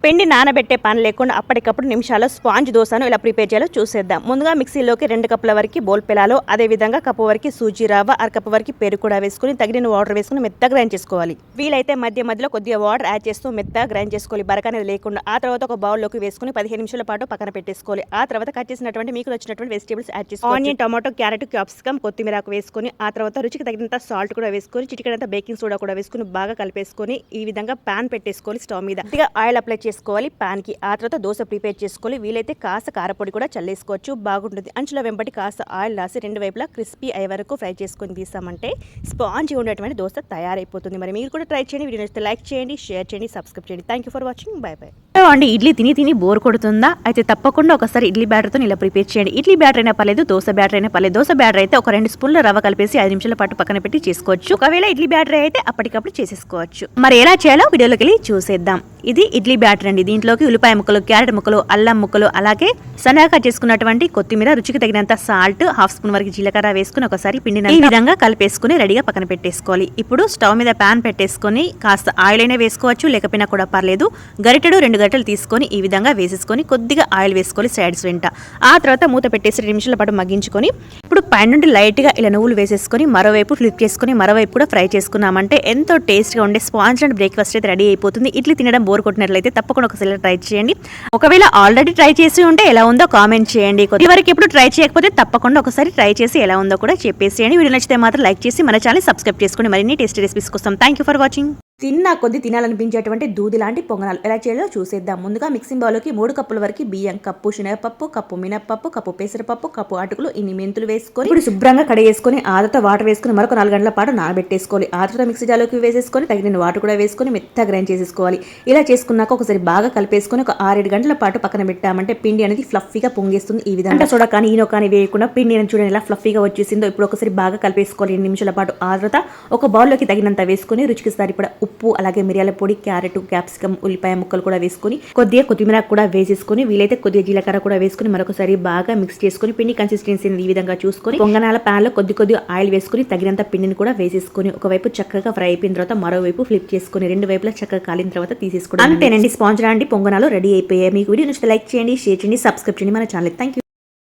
పిండి నానబెట్టే పని లేకుండా అప్పటికప్పుడు నిమిషాల్లో స్పాంజ్ దోశను ఇలా ప్రిపేర్ చేయాలో చూసేద్దాం. ముందుగా మిక్సీలోకి 2 కప్పుల వరకు బోల్ పెలాలో, అదేవిధంగా కప్పు వరకు సూజీ రవ్వ, అరకప్పు వరకు పెరుగు కూడా వేసుకుని తగిన వాటర్ వేసుకుని మెత్తగా గ్రైండ్ చేసుకోవాలి. వీలైతే మధ్య మధ్యలో కొద్దిగా వాటర్ యాడ్ చేస్తూ మెత్తగా గ్రైండ్ చేసుకోవాలి, బరక అనేది లేకుండా. ఆ తర్వాత ఒక బౌల్లోకి వేసుకుని 15 నిమిషాల పాటు పక్కన పెట్టేసుకోవాలి. ఆ తర్వాత కట్ చేసినటువంటి మీకు వచ్చినటువంటి వెజిటేబుల్స్ యాడ్ చేసుకోవాలి. ఆనియన్, టమాటో, క్యారెట్, క్యాప్సికమ్, కొత్తిమీరకు వేసుకుని ఆ తర్వాత రుచికి తగినంత సాల్ట్ కూడా వేసుకొని చిటికెడంత బేకింగ్ సోడా కూడా వేసుకుని బాగా కలిపేసుకొని ఈ విధంగా ప్యాన్ పెట్టేసుకోవాలి. స్టవ్ మీద ఆయిల్ అప్లై చేసుకోవాలి ప్యాన్ కి. ఆ తర్వాత దోశ ప్రిపేర్ చేసుకోవాలి. వీలైతే కాస్త కారపొడి కూడా చల్లేసుకోవచ్చు, బాగుంటుంది. అంచుల వెంబడి కాస్త ఆయిల్ రాసి 2 వైపులా క్రిస్పీ అయ్యే వరకు ఫ్రై చేసుకొని తీసామంటే స్పాంజీ ఉండేటువంటి దోశ తయారైపోతుంది. మరి మీరు కూడా ట్రై చేయండి. వీడియో నచ్చితే లైక్ చేయండి, షేర్ చేయండి, సబ్స్క్రైబ్ చేయండి. Thank you for watching. By by. అండి, ఇడ్లీ తిని బోర్ కొడుతుందా? అయితే తప్పకుండా ఒకసారి ఇడ్లీ బ్యాటర్తో ఇలా ప్రిపేర్ చేయండి. ఇడ్లీ బ్యాటర్ అయినా పర్లేదు, దోశ బ్యాటర్ అయినా పర్లేదు. దోశ బ్యాటర్ అయితే ఒక 2 స్పూన్ల రవ్వ కలిపేసి 5 నిమిషాల పాటు పక్కన పెట్టి చేసుకోవచ్చు. ఒకవేళ ఇడ్లీ బ్యాటర్ అయితే అప్పటికప్పుడు చేసేసుకోవచ్చు. మరి ఎలా చేయాలో వీడియోలోకి వెళ్ళి చూసేద్దాం. ఇది ఇడ్లీ బ్యాటర్ అండి. దీంట్లోకి ఉల్లిపాయ ముక్కలు, క్యారెట్ ముక్కలు, అల్లం ముక్కలు, అలాగే సన్నగా కట్ చేసుకున్నటువంటి కొత్తిమీర, రుచికి తగినంత సాల్ట్, 1/2 స్పూన్ వరకు జీలకర్ర వేసుకుని ఒకసారి పిండిని ఈ విధంగా కలిపేసుకుని రెడీగా పక్కన పెట్టేసుకోవాలి. ఇప్పుడు స్టవ్ మీద ప్యాన్ పెట్టేసుకొని కాస్త ఆయిల్ అయినా వేసుకోవచ్చు, లేకపోయినా కూడా పర్లేదు. గరిటెడు 2 గరిటెలు తీసుకొని ఈ విధంగా వేసేసుకొని కొద్దిగా ఆయిల్ వేసుకోవాలి సైడ్స్ వెంట. ఆ తర్వాత మూత పెట్టేసి 2 నిమిషాల పాటు మగ్గించుకొని ఇప్పుడు పైన నుండి లైట్ గా ఇలా నువ్వులు వేసేసుకొని మరోవైపు ఫ్లిప్ చేసుకుని మరోవైపు కూడా ఫ్రై చేసుకున్నామంటే ఎంతో టేస్ట్ గా ఉండే స్పాంజ్ అండ్ బ్రేక్ఫాస్ట్ అయితే రెడీ అయిపోతుంది. ఇడ్లీ తినడం బోర్ కొట్టినట్లయితే తప్పకుండా ఒకసారి ట్రై చేయండి. ఒకవేళ ఆల్రెడీ ట్రై చేసి ఉంటే ఎలా ఉందో కామెంట్ చేయండి. ఇదివరకు ఎప్పుడు ట్రై చేయకపోతే తప్పకుండా ఒకసారి ట్రై చేసి ఎలా ఉందో కూడా చెప్పేసేయండి. వీడియో నచ్చితే మాత్రం లైక్ చేసి మన ఛానల్ సబ్స్క్రైబ్ చేసుకోండి. మరిన్ని టేస్టీ రెసిపీస్ కోసం. Thank you for watching. తిన్నా కొద్ది తినాలనిపించేటువంటి దూది లాంటి పొంగనాలు ఎలా చేయాలో చూసేద్దాం. ముందుగా మిక్సింగ్ బౌల్లోకి 3 కప్పుల వరకు బియ్యం, కప్పు శనగపప్పు, కప్పు మినప్పప్పు, కప్పు పెసరపప్పు, కప్పు అటుకులు, ఇన్ని మెంతులు వేసుకొని ఇప్పుడు శుభ్రంగా కడిగేసుకొని ఆ తర్వాత వాటర్ వేసుకుని మరొక 4 గంటల పాటు నానబెట్టేసుకోవాలి. ఆ తర్వాత మిక్సీ జార్లోకి వేసేసుకొని తగిన వాటర్ కూడా వేసుకొని మెత్తగా గ్రైండ్ చేసేసుకోవాలి. ఇలా చేసుకున్నాక ఒకసారి బాగా కలిపేసుకొని ఒక 6-7 గంటల పాటు పక్కన పెట్టామంటే పిండి అనేది ఫ్లఫీగా పొంగేస్తుంది. ఈ విధంగా సోడా కానీ ఈనో కానీ వేయకుండా పిండి అనేది చూడండి ఎలా ఫ్లఫీగా వచ్చేసిందో. ఇప్పుడు ఒకసారి బాగా కలిపేసుకోవాలి 2 నిమిషాల పాటు. ఆ తర్వాత ఒక బౌల్లోకి తగినంత వేసుకొని రుచికి సరిపడా ఉప్పు, అలాగే మిరియాల పొడి, క్యారెట్, క్యాప్సికమ్, ఉల్లిపాయ ముక్కలు కూడా వేసుకొని కొద్దిగా కొత్తిమీర కూడా వేసేసుకొని వీలైతే కొద్దిగా జీలకర్ర కూడా వేసుకొని మరొకసారి బాగా మిక్స్ చేసుకొని పిండి కన్సిస్టెన్సీని ఈ విధంగా చూసుకొని పొంగనాల ప్యాన్ లో కొద్దిగా ఆయిల్ వేసుకొని తగినంత పిండిని కూడా వేసేసుకొని ఒకవైపు చక్కగా ఫ్రై అయిపోయిన తర్వాత మరోవైపు ఫ్లిప్ చేసుకొని 2 వైపులా చక్కగా కాలిన తర్వాత తీసేసుకోవడం. అంతేనండి, స్పాంజ్ లాంటి పొంగనాలు రెడీ అయిపోయాయి. మీకు వీడియో నచ్చితే లైక్ చేయండి, షేర్ చేయండి, సబ్స్క్రైబ్ చేయండి మన ఛానల్. Thank you.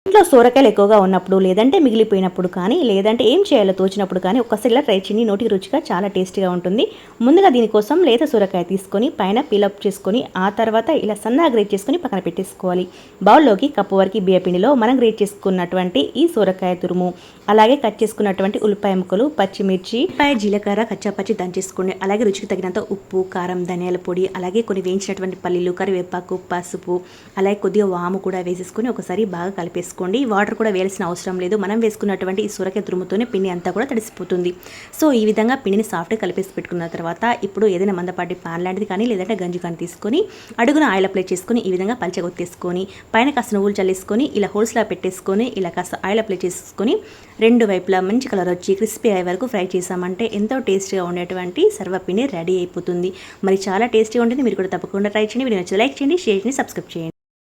ఇంట్లో సోరకాయలు ఎక్కువగా ఉన్నప్పుడు, లేదంటే మిగిలిపోయినప్పుడు కానీ, లేదంటే ఏం చేయాలో తోచినప్పుడు కానీ ఒక్కసారి ఇలా ట్రై చేయండి. నోటికి రుచిగా చాలా టేస్టీగా ఉంటుంది. ముందుగా దీనికోసం లేత సోరకాయ తీసుకొని పైన పీలప్ చేసుకొని ఆ తర్వాత ఇలా సన్నగా గ్రేట్ చేసుకొని పక్కన పెట్టేసుకోవాలి. బౌల్లోకి కప్పు వరకు బియ్యపిండిలో మనం గ్రేట్ చేసుకున్నటువంటి ఈ సోరకాయ తురుము, అలాగే కట్ చేసుకున్నటువంటి ఉల్లిపాయ ముక్కలు, పచ్చిమిర్చి, జీలకర్ర కచ్చాపచ్చి దంచేసుకోండి. అలాగే రుచికి తగినంత ఉప్పు, కారం, ధనియాల పొడి, అలాగే కొన్ని వేయించినటువంటి పల్లీలు, కరివేపాకు, పసుపు, అలాగే కొద్దిగా వాము కూడా వేసేసుకొని ఒకసారి బాగా కలిపేసుకోండి. వాటర్ కూడా వేయాల్సిన అవసరం లేదు. మనం వేసుకున్నటువంటి ఈ సొరకాయ తురుముతోనే పిండి అంతా కూడా తడిసిపోతుంది. సో ఈ విధంగా పిండిని సాఫ్ట్గా కలిపేసి పెట్టుకున్న తర్వాత ఇప్పుడు ఏదైనా మందపాటి పాన్ లాంటిది కానీ లేదంటే గంజి కానీ తీసుకొని అడుగున ఆయిల్ అప్లై చేసుకొని ఈ విధంగా పల్చగొత్తేసుకొని పైన కాస్త నువ్వులు చల్లేసుకొని ఇలా హోల్స్లా పెట్టేసుకొని ఇలా కాస్త ఆయిల్ అప్లై చేసుకొని 2 వైపులా మంచి కలర్ వచ్చి క్రిస్పీ అయ్యే వరకు ఫ్రై చేసామంటే ఎంతో టేస్టీగా ఉండేటువంటి సర్వపిండి రెడీ అయిపోతుంది. మరి చాలా టేస్టీగా ఉంటుంది. మీరు కూడా తప్పకుండా ట్రై చేయండి. వీడియో నచ్చితే లైక్ చేయండి, షేర్ చేయండి, సబ్స్క్రైబ్ చేయండి.